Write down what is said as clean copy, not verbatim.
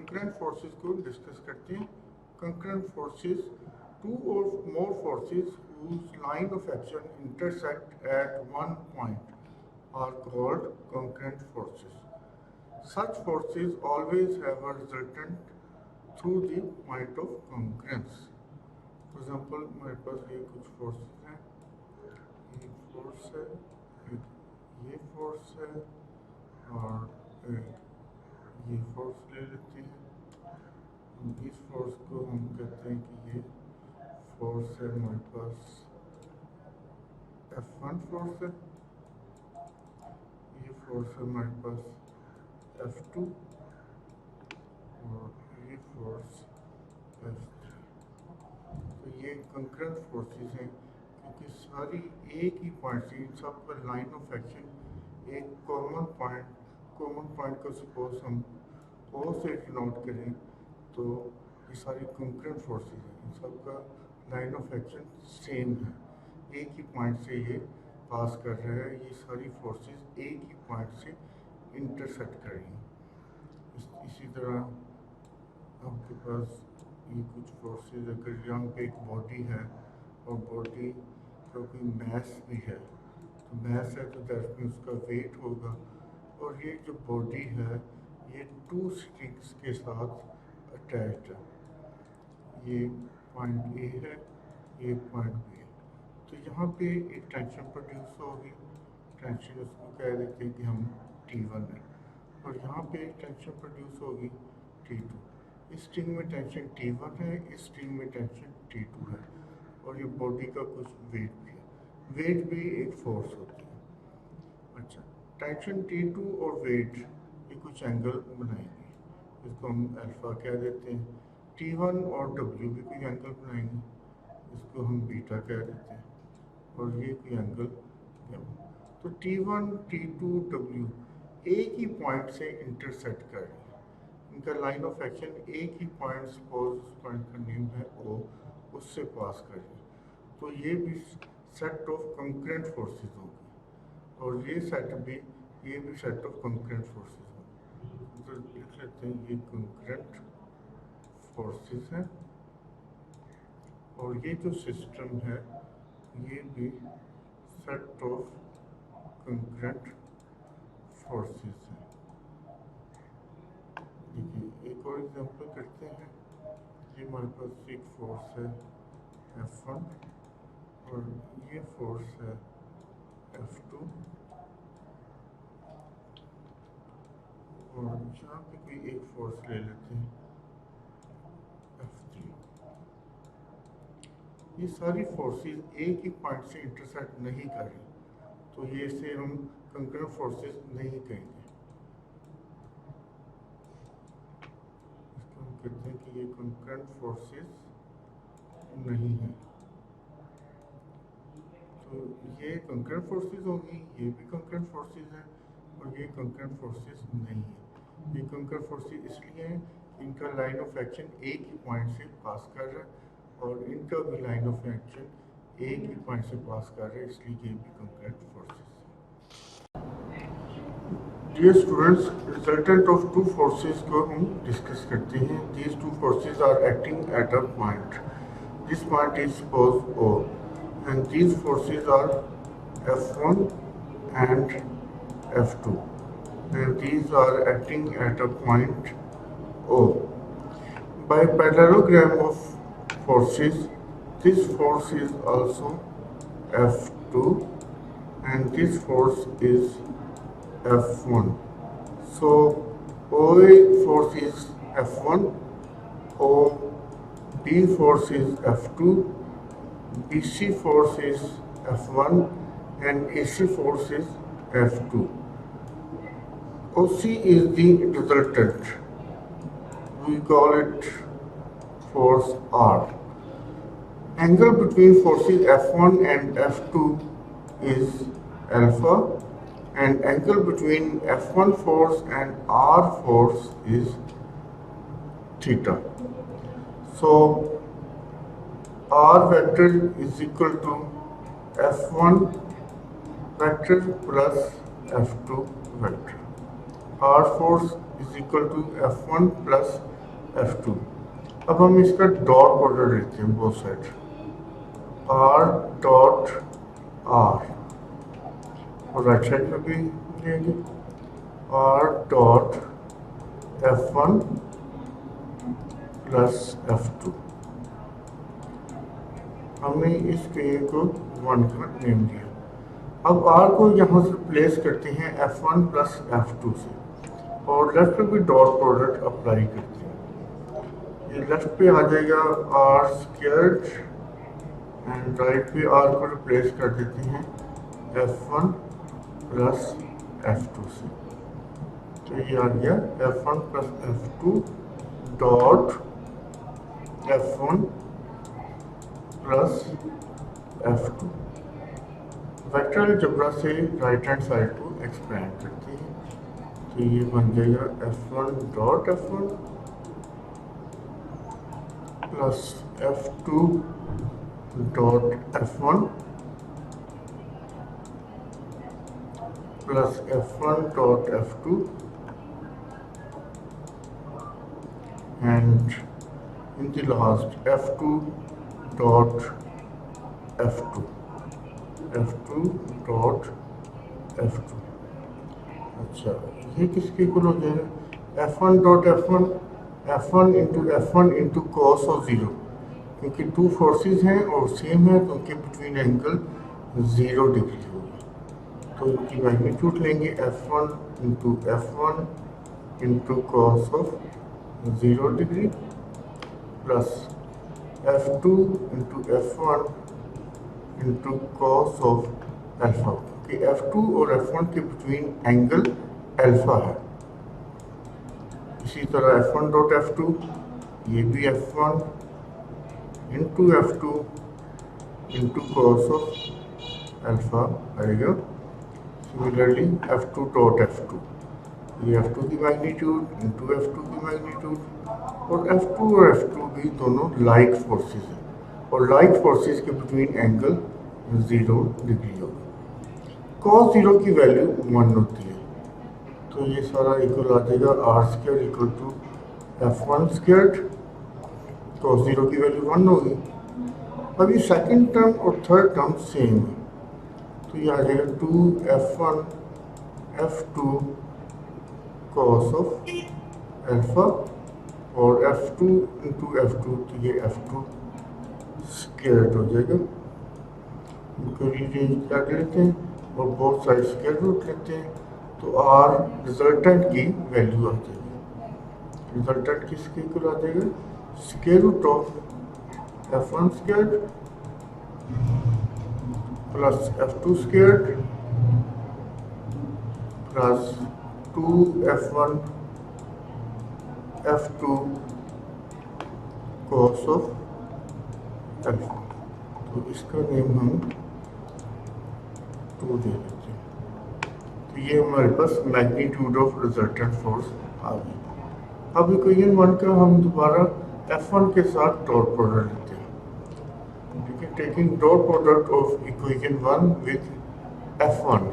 Concurrent forces को discuss करते हैं। कंकरेंट फोर्सेस, टू और मोर forces whose line of action intersect at one point are called concurrent forces. Such forces always have a resultant through the point of concurrence. For example, हमारे पास ये कुछ forces हैं, ये force है, ये force है और ये फोर्स ले लेते हैं। इस फोर्स को हम कहते हैं कि ये फोर्स है हमारे पास F1 फोर्स है, ये फोर्स है हमारे पास F2 और ये फोर्स F3। तो ये कंकरेंट फोर्सेस हैं क्योंकि सारी एक ही पॉइंट से, इन सब का लाइन ऑफ एक्शन एक कॉमन पॉइंट को सपोज हम O से डिनोट करें तो ये सारी कंकरेंट फोर्सेस हैं, इन सब का लाइन ऑफ एक्शन सेम है, एक ही पॉइंट से ये पास कर रहा है। ये सारी फोर्सेस एक ही पॉइंट से इंटरसेक्ट कर रही हैं। इसी तरह आपके पास ये कुछ फोर्सेस, अगर यहाँ पे एक बॉडी है और बॉडी का कोई मैस भी है, तो मैस है तो दैट मीन्स उसका वेट होगा, और ये जो बॉडी है ये टू स्ट्रिंग्स के साथ अटैच्ड है। ये पॉइंट ए है, ये पॉइंट बी है, तो यहाँ पे एक टेंशन प्रोड्यूस होगी, टेंशन उसको कह देते हैं कि हम T1 है, और यहाँ पे एक टेंशन प्रोड्यूस होगी T2। इस स्ट्रिंग में टेंशन T1 है, इस स्ट्रिंग में टेंशन T2 है, और ये बॉडी का कुछ वेट भी है, वेट भी एक फोर्स होती है। अच्छा, टेंशन T2 और वेट ये कुछ एंगल बनाएंगे, इसको हम अल्फा कह देते हैं। T1 और W भी कोई एंगल बनाएंगे, इसको हम बीटा कह देते हैं, और ये कोई एंगल। तो T1, T2, W एक ही पॉइंट से इंटरसेक्ट कर रहे हैं, इनका लाइन ऑफ एक्शन एक ही पॉइंट, सपोज उस पॉइंट का नेम है O, उससे पास कर रहे हैं, तो ये भी सेट ऑफ कंकरेंट फोर्सेस होगी, और ये भी सेट ऑफ कंकरेंट फोर्सेस होगी। तो लिख लेते हैं ये कंकरेंट फोर्सेस हैं, और ये जो सिस्टम है ये भी सेट ऑफ कंकरेंट फोर्सेस हैं। देखिए एक और एग्जांपल करते हैं। ये हमारे पास एक फोर्स है F1 और ये फोर्स है F2, और यहाँ पे कोई एक फोर्स ले लेते हैं F3। ये सारी फोर्सेस एक ही पॉइंट से इंटरसेक्ट नहीं कर रही, तो ये इसे हम कंकरेंट फोर्सेस नहीं कहेंगे, इसको हम कहते हैं कि ये कंकरेंट फोर्सेस नहीं है। तो ये कंकरेंट फोर्सेस होगी, ये भी कंकरेंट फोर्सेस हैं, और ये कंकरेंट फोर्सेस नहीं है। ये कंकरेंट फोर्सेस इसलिए हैं इनका लाइन ऑफ एक्शन एक ही पॉइंट से पास कर रहा है, और इनका भी लाइन ऑफ एक्शन एक ही पॉइंट से पास कर रहे हैं, इसलिए ये भी कंकरेंट फोर्सेस है। Dear students, resultant of two forces को हम डिस्कस करते हैं। These two forces are acting at a point, this point is suppose O, and these forces are F1 and F2, and these are acting at a point O. By parallelogram of forces, this force is also F2 and this force is F1. So OA force is F1, OB force is F2, BC force is F1 and AC force is F2. OC is the resultant. We call it force R. Angle between forces F1 and F2 is alpha, and angle between F1 force and R force is theta. So R vector is equal to F1 vector plus F2 vector. R force is equal to F1 plus F2। अब हम इसका dot product लेते हैं both side, R dot R, और right side में भी लेंगे R dot F1 plus F2। हमने इस पेड़ को 1 का नेम दिया। अब R को यहाँ से प्लेस करते हैं F1 प्लस F2 से, और लेफ्ट पे भी डॉट प्रोडक्ट अप्लाई करते हैं। ये लेफ्ट पे आ जाएगा R स्क्वायर्ड, एंड राइट पे R को रिप्लेस कर देते हैं F1 प्लस F2 से। तो ये आ गया F1 plus F2 dot F1 plus F2। Vector algebra से राइट हैंड साइड को एक्सपेंड करते हैं, तो ये बन जाएगा F1 dot F1 plus F2 dot F1 plus F1 dot F2 and in the last F2 dot F2 dot F2। अच्छा, ये किसके इक्वल हो जाएगा? F1 dot F1 F1 into cos of 0, क्योंकि टू फोर्सेस हैं और सेम है तो उनके बिटवीन एंगल 0 डिग्री होगी, तो इनकी मैग्नीट्यूड लेंगे F1 into cos of 0 degree plus F2 into F1 into cos of alpha, कि F2 और F1 के बिटवीन एंगल अल्फा है। इसी तरह F1 डॉट F2, ये भी F1 into F2 into cos of alpha आएगा। सिमिलरली F2 डॉट F2, ये F2 की मैग्नीट्यूड इंटू F2 की मैग्नीट्यूड, और F2 और F2 भी दोनों लाइक फोर्सेस हैं, और लाइक फोर्सेस के बिटवीन एंगल 0 डिग्री होगा। cos 0 की वैल्यू 1 होती है, तो ये सारा इक्वल आ जाएगा R square equal to F1 square. cos 0 की वैल्यू 1 होगी। अभी सेकंड टर्म और थर्ड टर्म सेम है, तो ये आ जाएगा 2F1 F2 cos of alpha, और F2 इंटू F2, तो ये F2 स्क्वायर हो जाएगा। इनको रीअरेंज कर लेते हैं और बोथ साइड स्क्वायर रूट लेते हैं, तो R रिजल्टेंट की वैल्यू आ जाएगी। रिजल्टेंट किसके इक्वल आ जाएगा? Square root of F1 square plus F2 square plus 2F1 F2 cos of alpha. तो इसका नेम हम 2 दे देते हैं। तो ये हमारे पास मैग्नीट्यूड ऑफ रिजल्टेंट फोर्स आ गई। अब इक्वेशन 1 का हम दोबारा F1 के साथ डॉट प्रोडक्ट लेते हैं। ठीक है, taking dot product of equation 1 with F1